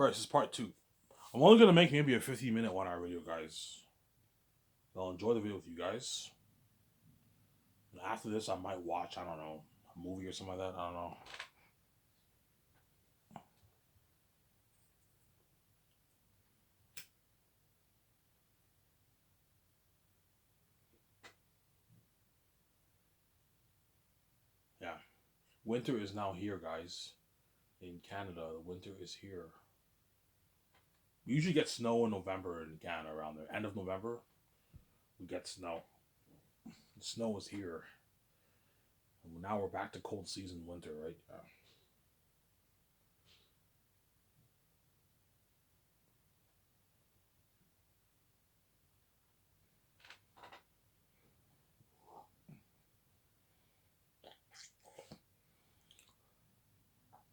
Alright, this is part 2. I'm only gonna make maybe a 15-minute 1 hour video, guys. I'll enjoy the video with you guys. And after this, I might watch, I don't know, a movie or something like that. I don't know. Yeah. Winter is now here, guys. In Canada, the winter is here. We usually get snow in November in Canada around the end of November. We get snow. The snow is here. And now we're back to cold season winter, right? Yeah.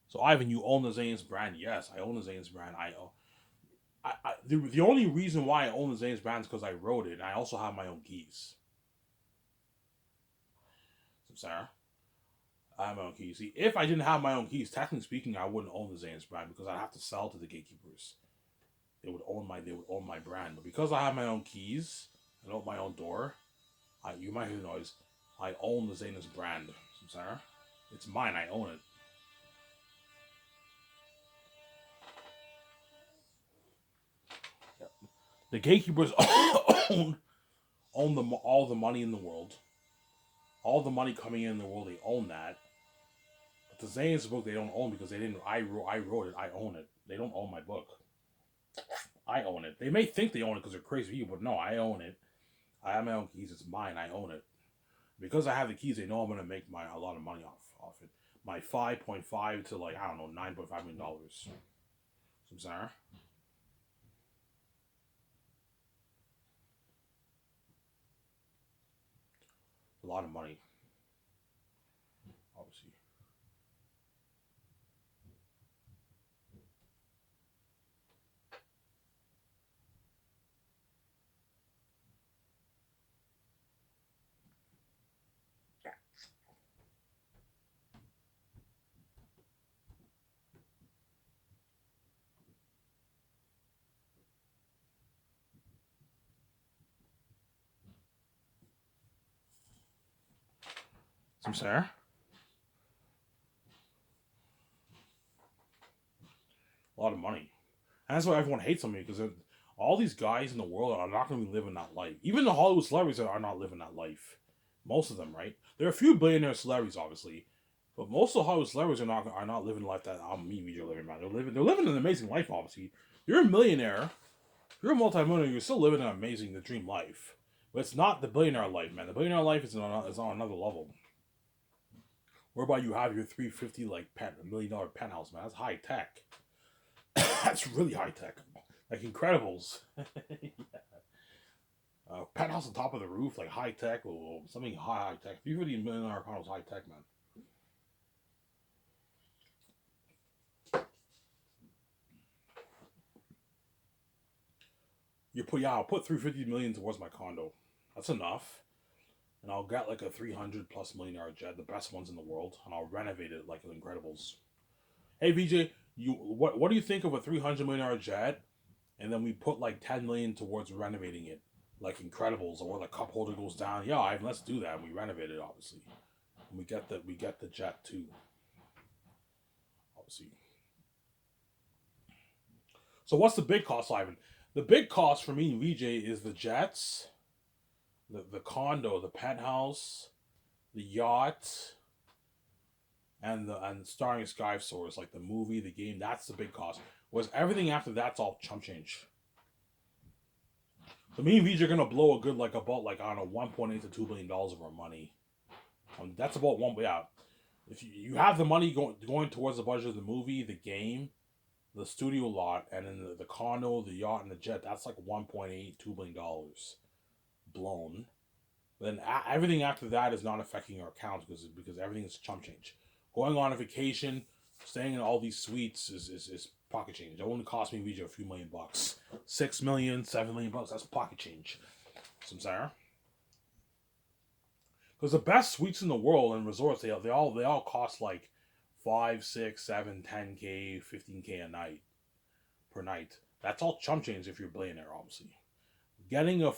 So Ivan, you own the Zane's brand? Yes, I own the Zane's brand. The only reason why I own the Zane's brand is because I wrote it, and I also have my own keys. So, Sarah, I have my own keys. See, if I didn't have my own keys, technically speaking, I wouldn't own the Zane's brand because I'd have to sell to the gatekeepers. They would own my brand. But because I have my own keys and open my own door, you might hear the noise. I own the Zane's brand. So, Sarah, it's mine. I own it. Yep. The gatekeepers own all the money in the world. All the money coming in the world, they own that. But the Zane's book, they don't own because they didn't. I wrote it. I own it. They don't own my book. I own it. They may think they own it because they're crazy people, but no, I own it. I have my own keys. It's mine. I own it. Because I have the keys, they know I'm gonna make a lot of money off it. My 5.5 to like I don't know $9.5 million. Some Sarah. A lot of money, obviously. Some Sarah. A lot of money. And that's why everyone hates on me because all these guys in the world are not going to be living that life. Even the Hollywood celebrities are not living that life. Most of them, right? There are a few billionaire celebrities, obviously, but most of the Hollywood celebrities are not living the life that me, are living. Man, they're living an amazing life. Obviously, you're a millionaire, you're a multimillionaire, you're still living an amazing, the dream life. But it's not the billionaire life, man. The billionaire life is on another level. Whereby you have your 350 like $1 million penthouse, man. That's high tech. That's really high tech, like Incredibles. Yeah. Penthouse on top of the roof, like high tech, or something high tech. $350 million condo high tech, man. I'll put 350 million towards my condo. That's enough, and I'll get like a 300+ million jet, the best ones in the world, and I'll renovate it like Incredibles. Hey VJ, what do you think of a 300 million jet? And then we put like 10 million towards renovating it, like Incredibles, or the cup holder goes down. Yeah, Ivan, let's do that. We renovate it, obviously. And we get the jet too, obviously. So what's the big cost, Ivan? The big cost for me and VJ is the jets, the condo, the penthouse, the yacht, and starring Sky Source, like the movie, the game. That's the big cost. Whereas everything after that's all chump change. So me and VJ are gonna blow a good like about like I don't know $1.8 to $2 billion of our money. That's about one. Yeah, if you have the money going towards the budget of the movie, the game, the studio lot, and then the condo, the yacht, and the jet, that's like $1.8 to $2 billion blown. Then everything after that is not affecting our accounts because everything is chump change. Going on a vacation, staying in all these suites is pocket change. It only cost me VJ a few $1,000,000. 6 million, $7 million, that's pocket change. Some Sarah. Because the best suites in the world and resorts, they all cost like 5, 6, 7, 10K, 15K a night. per night. That's all chump change if you're a billionaire, obviously. Getting a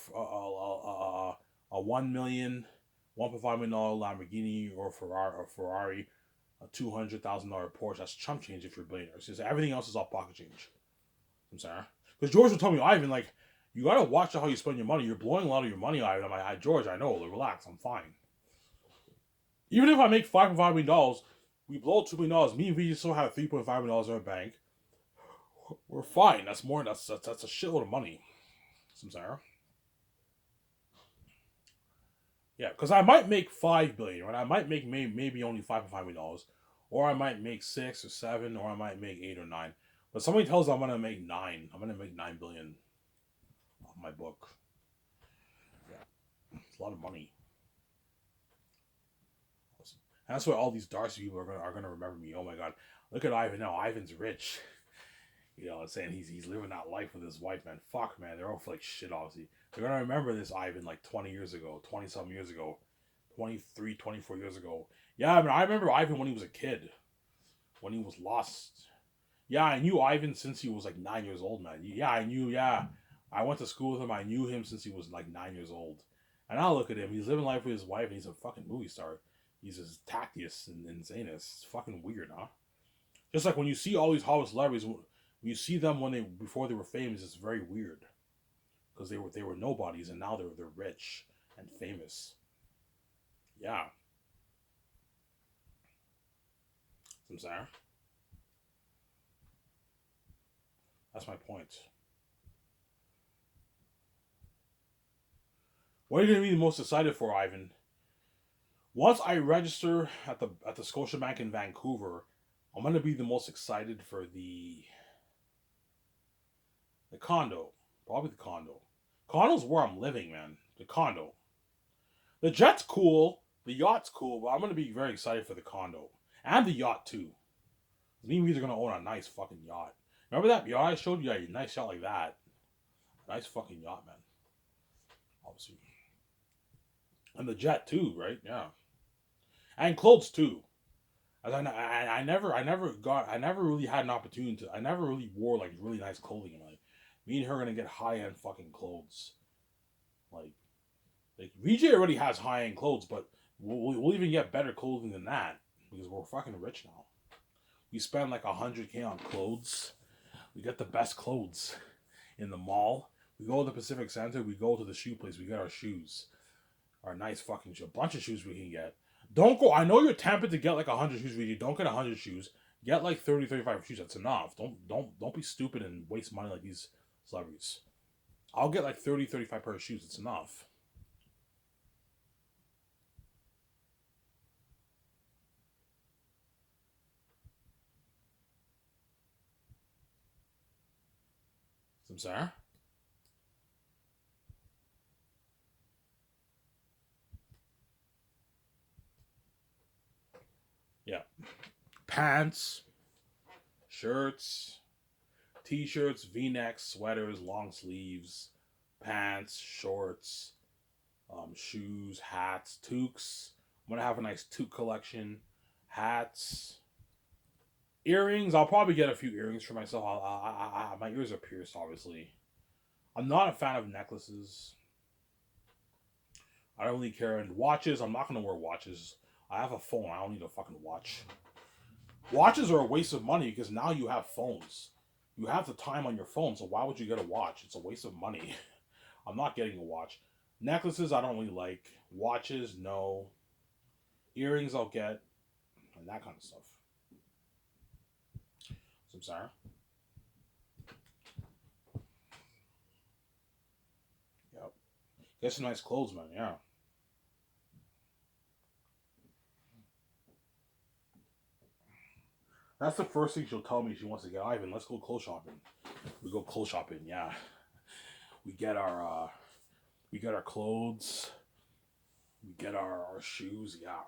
1 million, $1.5 million Lamborghini or Ferrari, a $200,000 Porsche, that's chump change if you're a billionaire. Since everything else is all pocket change. I'm sorry. Because George would tell me, Ivan, like, you gotta watch how you spend your money. You're blowing a lot of your money, Ivan. I'm like, George, I know. Relax, I'm fine. Even if I make $5.5 million, we blow $2 million. Me and VJ still have $3.5 million in our bank. We're fine. That's more. That's a shitload of money. Samsara. Yeah, because I might make $5 billion, right? I might make maybe only $5.5 million, or I might make 6 or 7, or I might make 8 or 9. But somebody tells me I'm gonna make 9. I'm gonna make $9 billion off my book. Yeah, it's a lot of money. And that's why all these Darcy people are gonna remember me. Oh my god, look at Ivan now. Ivan's rich. You know, saying he's living that life with his wife, man. Fuck, man. They're all like shit, obviously. They're gonna remember this Ivan like 20 years ago, 20-something years ago, 23, 24 years ago. Yeah, I mean, I remember Ivan when he was a kid, when he was lost. Yeah, I knew Ivan since he was like 9 years old, man. Yeah, I knew, yeah. I went to school with him. I knew him since he was like 9 years old. And now look at him. He's living life with his wife, and he's a fucking movie star. He's as tactious and insanest. It's fucking weird, huh? Just like when you see all these Hollywood celebrities, when you see them before they were famous, it's very weird because they were nobodies and now they're rich and famous. Yeah, I'm sorry. That's my point. What are you gonna be the most excited for, Ivan? Once I register at the Scotiabank in Vancouver, I'm gonna be the most excited for the condo. Probably the condo. Condo's where I'm living, man. The condo. The jet's cool. The yacht's cool, but I'm gonna be very excited for the condo. And the yacht too. Me and are gonna own a nice fucking yacht. Remember that yacht I showed you? Yeah, a nice yacht like that. Nice fucking yacht, man. Obviously. And the jet too, right? Yeah. And clothes too. As I never really had an opportunity to. I never really wore like really nice clothing in life. Me and her are gonna get high end fucking clothes. Like VJ already has high end clothes, but we'll even get better clothing than that because we're fucking rich now. We spend like $100K on clothes. We get the best clothes in the mall. We go to the Pacific Center. We go to the shoe place. We get our shoes, our nice fucking shoe. A bunch of shoes we can get. Don't go. I know you're tempted to get like 100 shoes. VJ. Don't get 100 shoes. Get like 30, 35 shoes. That's enough. Don't be stupid and waste money like these celebrities. I'll get like 30, 35 pair of shoes. It's enough. Samsara? Yeah. Pants, shirts, t-shirts, v-necks, sweaters, long sleeves, pants, shorts, shoes, hats, toques. I'm gonna have a nice toque collection. Hats, earrings. I'll probably get a few earrings for myself. My ears are pierced, obviously. I'm not a fan of necklaces. I don't really care. And watches, I'm not gonna wear watches. I have a phone. I don't need a fucking watch. Watches are a waste of money because now you have phones. You have the time on your phone, so why would you get a watch? It's a waste of money. I'm not getting a watch. Necklaces, I don't really like. Watches, no. Earrings, I'll get. And that kind of stuff. Some Sarah? Yep. Get some nice clothes, man. Yeah. That's the first thing she'll tell me she wants to get. Ivan, let's go clothes shopping. We go clothes shopping, yeah. We get our clothes. We get our shoes, yeah.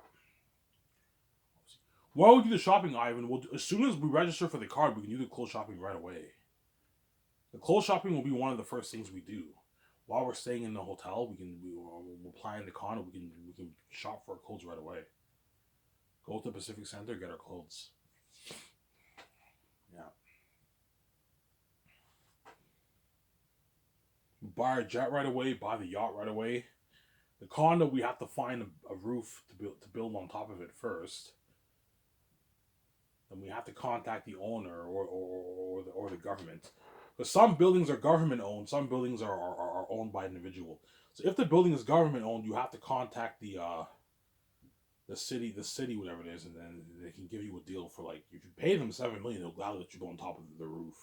While we do the shopping, Ivan, as soon as we register for the card, we can do the clothes shopping right away. The clothes shopping will be one of the first things we do. While we're staying in the hotel, we're planning the condo. We can shop for our clothes right away. Go to the Pacific Center, get our clothes. Yeah. buy our jet right away, buy the yacht right away. The condo, we have to find a roof to build on top of it first. Then we have to contact the owner or the government. Because some buildings are government owned, some buildings are owned by an individual. So if the building is government owned, you have to contact the city, whatever it is, and then they can give you a deal for, like, if you pay them $7 million, they'll gladly let you go on top of the roof.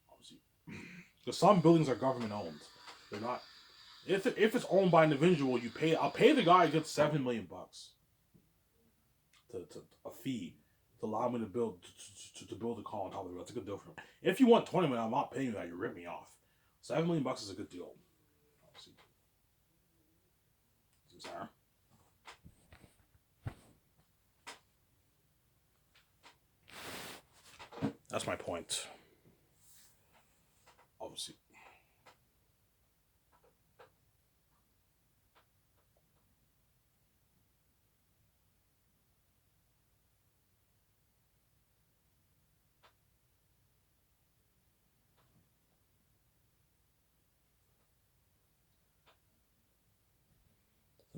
Obviously, because some buildings are government owned, they're not. If it's owned by an individual, I'll pay the guy who gets $7 million to a fee to allow me to build to build a car on top of it. That's a good deal for him. If you want $20 million, I'm not paying you that. You rip me off. $7 million is a good deal. Obviously. Sarah. That's my point. Obviously.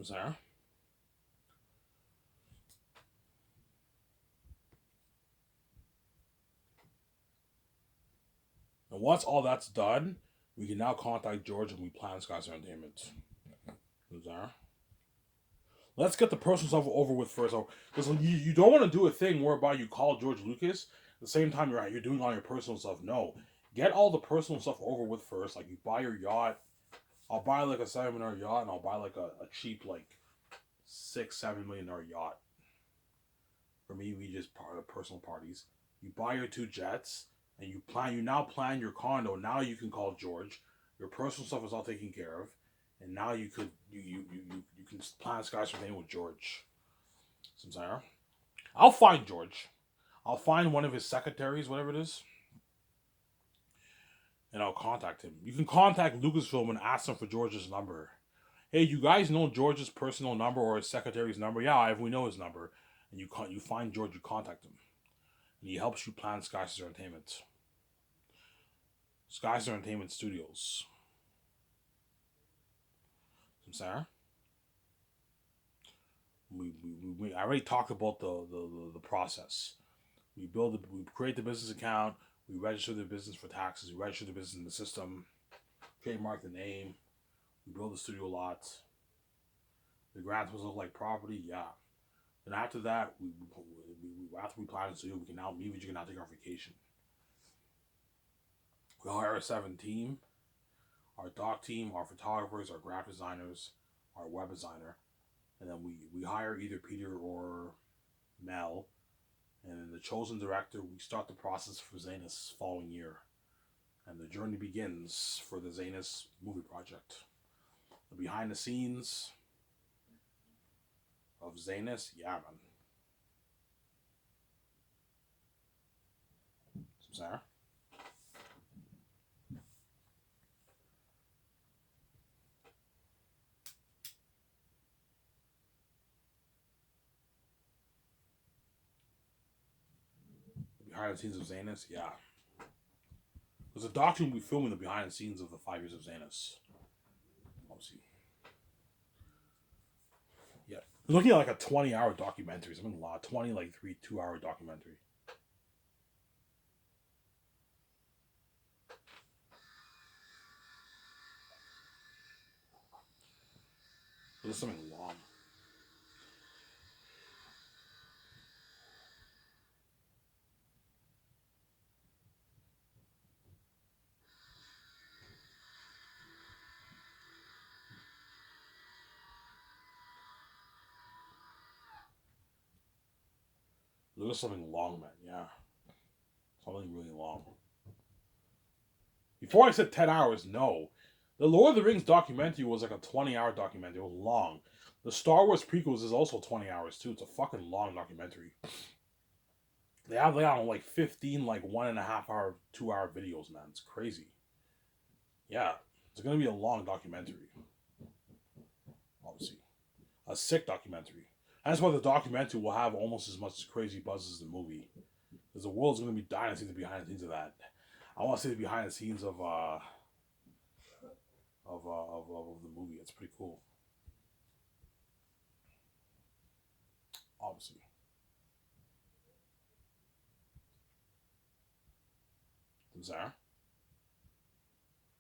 Sarah. And once all that's done, we can now contact George and we plan Skies Entertainment. Sarah. Let's get the personal stuff over with first, because you don't want to do a thing whereby you call George Lucas at the same time you're doing all your personal stuff. No, get all the personal stuff over with first. Like, you buy your yacht. I'll buy like a $7 million yacht, and I'll buy like a cheap like $6-7 million yacht. For me, we just part of personal parties. You buy your 2 jets, and you now plan your condo. Now you can call George. Your personal stuff is all taken care of. And now you can plan Skies for name with George. Samsara. I'll find George. I'll find one of his secretaries, whatever it is, and I'll contact him. You can contact Lucasfilm and ask them for George's number. Hey, you guys know George's personal number or his secretary's number? Yeah, we know his number. And you find George, you contact him. And he helps you plan Skies Entertainment. Skies Entertainment Studios. Sarah. We already talked about the process. We create the business account, we register the business for taxes, we register the business in the system, trademark the name, we build the studio lots. The grants must look like property, yeah. Then after that, after we plan the studio, we can now take our vacation. We hire a 7 team. Our doc team, our photographers, our graphic designers, our web designer, and then we hire either Peter or Mel, and then the chosen director, we start the process for Zanus following year, and the journey begins for the Zanus movie project. The behind the scenes of Zanus, yeah, man. Sarah. Behind the scenes of Zanus, yeah. There's a document we filming the behind the scenes of the 5 years of Zanus. Obviously. Yeah. We're looking at like a 20-hour documentary. Something a lot. 20, like 2-hour documentary. There's something long. There's something long, man. Yeah. Something really long. Before I said 10 hours, no. The Lord of the Rings documentary was like a 20-hour documentary. It was long. The Star Wars prequels is also 20 hours too. It's a fucking long documentary. They have like 15 like 1.5 hour, 2-hour videos, man. It's crazy. Yeah. It's gonna be a long documentary. Obviously. A sick documentary. That's why the documentary will have almost as much crazy buzz as the movie. Because the world's gonna be dying to see the behind the scenes of that. I want to see the behind the scenes of of the movie. It's pretty cool. Obviously, Sarah.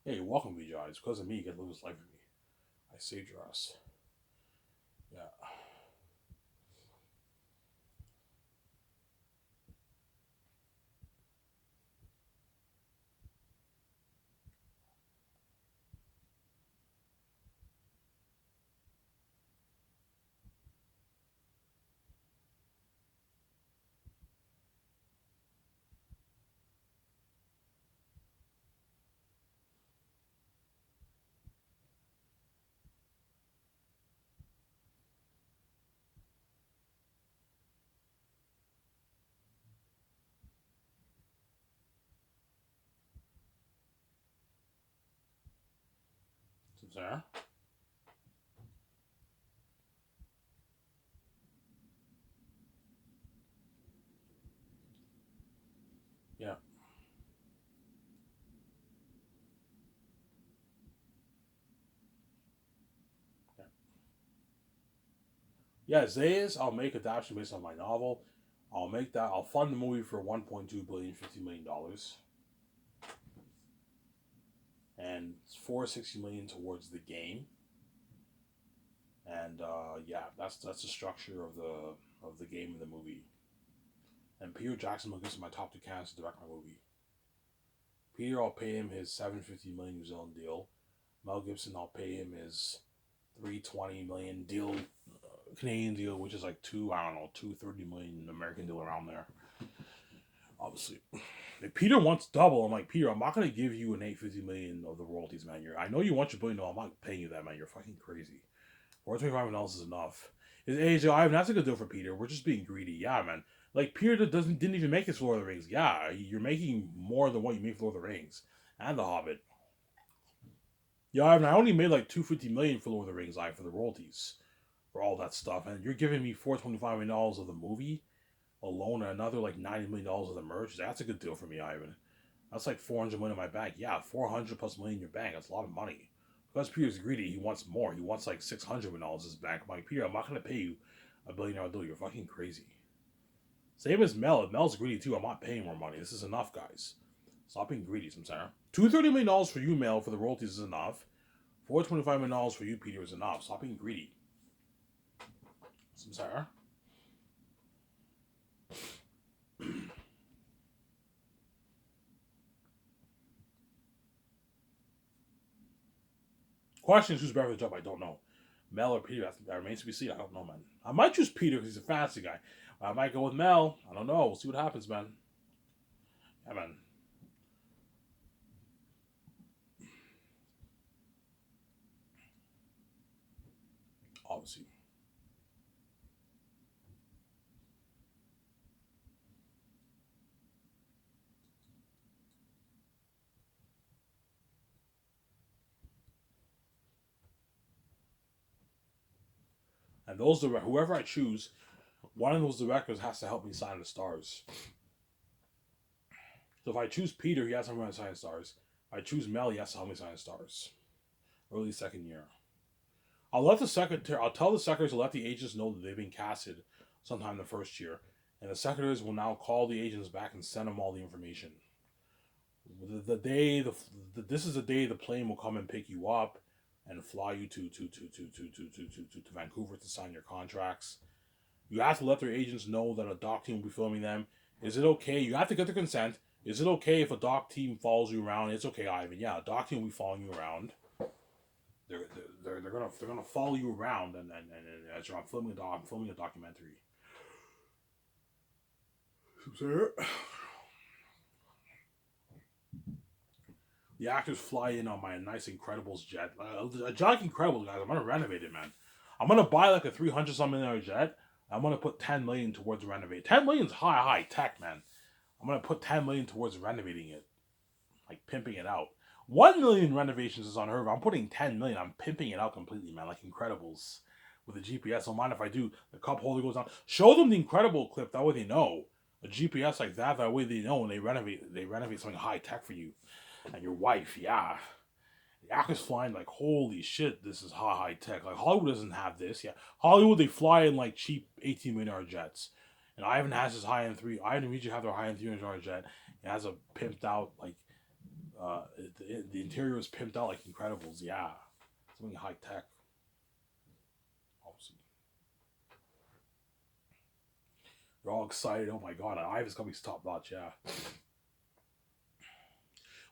Yeah, you're welcome, VJ. It's because of me you get to live this life with me. I saved your ass. Yeah. Sarah. Yeah. Yeah. Yeah, Zayas, I'll make adaptation based on my novel. I'll make that. I'll fund the movie for 1.2 billion, $50 million, and 460 million towards the game. And yeah, that's the structure of the game and the movie. And Peter Jackson will get my top two candidates to direct my movie. Peter, I'll pay him his 750 million New Zealand deal. Mel Gibson, I'll pay him his 320 million deal, Canadian deal, which is like 230 million American deal around there. Obviously, if Peter wants double, I'm like, Peter, I'm not gonna give you an 850 million of the royalties, man. I know you want your billion. No, I'm not paying you that, man. You're fucking crazy. 425 million is enough. Is AJ Ivan? That's a good deal for Peter. We're just being greedy, yeah, man. Like Peter didn't even make his Lord of the Rings. Yeah, you're making more than what you made for Lord of the Rings and The Hobbit. Yeah, I only made like 250 million for Lord of the Rings, for the royalties, for all that stuff, and you're giving me $425 million of the movie alone, and another like $90 million of the merch. That's a good deal for me, Ivan. That's like 400 million in my bank. Yeah, 400 plus million in your bank. That's a lot of money. Because Peter's greedy, he wants more. He wants like $600 in his bank. I'm like, Peter, I'm not gonna pay you $1 billion deal. You're fucking crazy. Same as Mel. If Mel's greedy too, I'm not paying more money. This is enough, guys. Stop being greedy, Samsara. $230 million for you, Mel, for the royalties is enough. $425 million for you, Peter, is enough. Stop being greedy, Samsara. Question is who's better for the job? I don't know. Mel or Peter? That remains to be seen. I don't know, man. I might choose Peter because he's a fancy guy. I might go with Mel. I don't know. We'll see what happens, man. Yeah, man. Obviously. And whoever I choose, one of those directors has to help me sign the stars. So if I choose Peter, he has to help me sign the stars. If I choose Mel, he has to help me sign the stars. Early second year. I'll tell the secretaries to let the agents know that they've been casted sometime the first year, and the secretaries will now call the agents back and send them all the information. The day this is the day the plane will come and pick you up and fly you to Vancouver to sign your contracts. You have to let their agents know that a doc team will be filming them. Is it okay? You have to get their consent. Is it okay if a doc team follows you around? It's okay, Ivan. Yeah, a doc team will be following you around. They're gonna follow you around and as I'm filming a documentary. The actors fly in on my nice Incredibles jet. A jet Incredibles, guys. I'm gonna renovate it, man. I'm gonna buy like a 300 something jet. I'm gonna put 10 million towards renovate. 10 million's high tech, man. I'm gonna put 10 million towards renovating it, like pimping it out. 1 million renovations is unheard of. I'm putting 10 million. I'm pimping it out completely, man. Like Incredibles with a GPS. Don't mind if I do. The cup holder goes down. Show them the Incredible clip. That way they know. A GPS like that way they know when they renovate something high tech for you and your wife. Yeah. Yak is flying like, holy shit, this is high tech. Like Hollywood doesn't have this. Yeah, Hollywood they fly in like cheap 18 million jets, and Ivan has his high end three. Ivan and VJ have their high end $300 jet. It has a pimped out like the interior is pimped out like Incredibles. Yeah, something high tech. Obviously, they're all excited. Oh my god, Ivan's coming top notch. Yeah.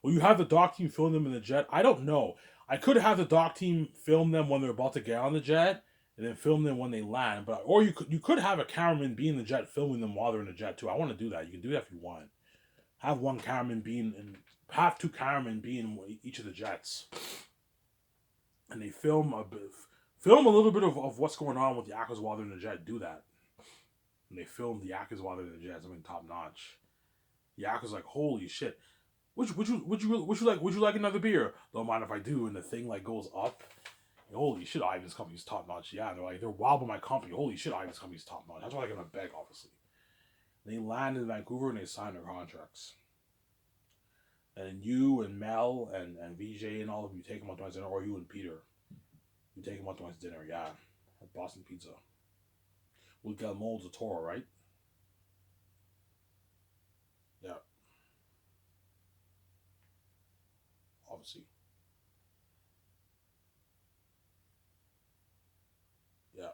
Will you have the dock team film them in the jet? I don't know. I could have the dock team film them when they're about to get on the jet, and then film them when they land. But or you could have a cameraman be in the jet filming them while they're in the jet too. I want to do that. You can do that if you want. Have one cameraman be have two cameramen be in each of the jets, and they film a little bit of what's going on with the actors while they're in the jet. Do that. And they film the actors while they're in the jet. Something top notch. The actors like, holy shit. Would you like another beer? Don't mind if I do. And the thing like goes up. Holy shit, Ivan's company's top notch. Yeah, they're wild with my company. Holy shit, Ivan's company's top notch. That's why they're gonna beg, obviously. They land in Vancouver and they sign their contracts. And you and Mel and VJ and all of you take them out to my dinner, or you and Peter. You take them out to my dinner, yeah. At Boston Pizza. With Guillermo del Toro, right? Yeah. Obviously. Yeah.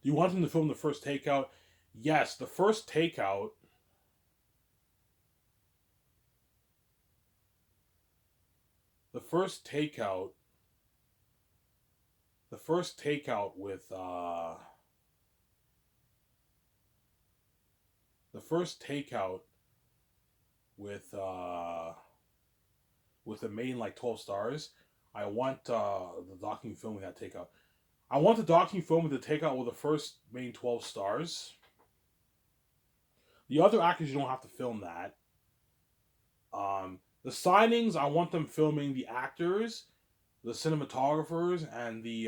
Do you want them to film the first takeout? Yes, the first takeout. The first takeout. The first takeout with the first takeout with the main like 12 stars. I want the docking film with that takeout. I want the docking film with the takeout with the first main 12 stars. The other actors you don't have to film that. The signings I want them filming the actors, the cinematographers, and the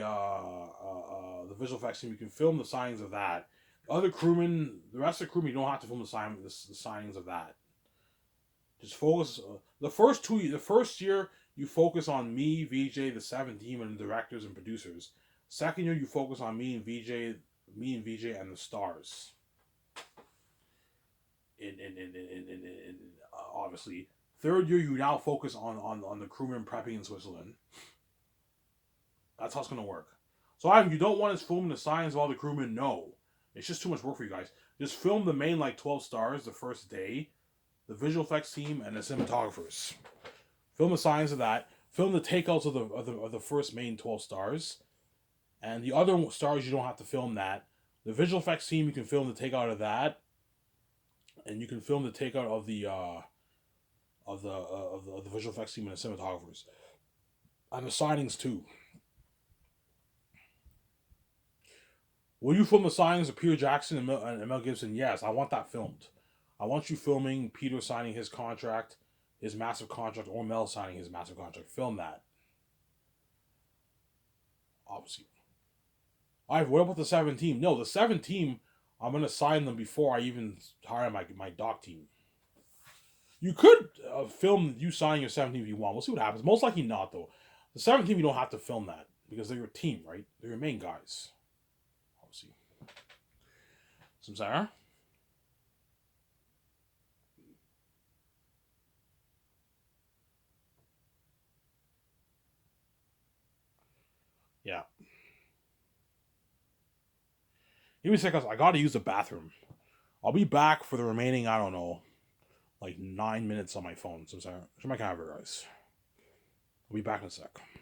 visual effects team. You can film the signings of that. Other crewmen, the rest of the crewmen, you don't have to film the signings of that. Just focus. The first year you focus on me, VJ, the 7 team, and the directors and producers. Second year you focus on me and VJ, and the stars. Obviously, third year you now focus on the crewmen prepping in Switzerland. That's how it's gonna work. So Ivan, you don't want us filming the signs of all the crewmen? No. It's just too much work for you guys. Just film the main like 12 stars the first day, the visual effects team, and the cinematographers. Film the signs of that. Film the takeouts of the first main 12 stars. And the other stars you don't have to film that. The visual effects team you can film the takeout of that. And you can film the takeout of the visual effects team and the cinematographers. And the signings too. Will you film the signings of Peter Jackson and Mel Gibson? Yes, I want that filmed. I want you filming Peter signing his contract, his massive contract, or Mel signing his massive contract. Film that. Obviously. Alright, what about the 7 team? No, the 7 team, I'm going to sign them before I even hire my doc team. You could film you signing your 7 team if you want. We'll see what happens. Most likely not, though. The 7 team, you don't have to film that because they're your team, right? They're your main guys. Obviously. Some Sarah? Yeah. Give me a second. I gotta use the bathroom. I'll be back for the remaining, I don't know, like 9 minutes on my phone. So sorry. Show my camera, guys. I'll be back in a sec.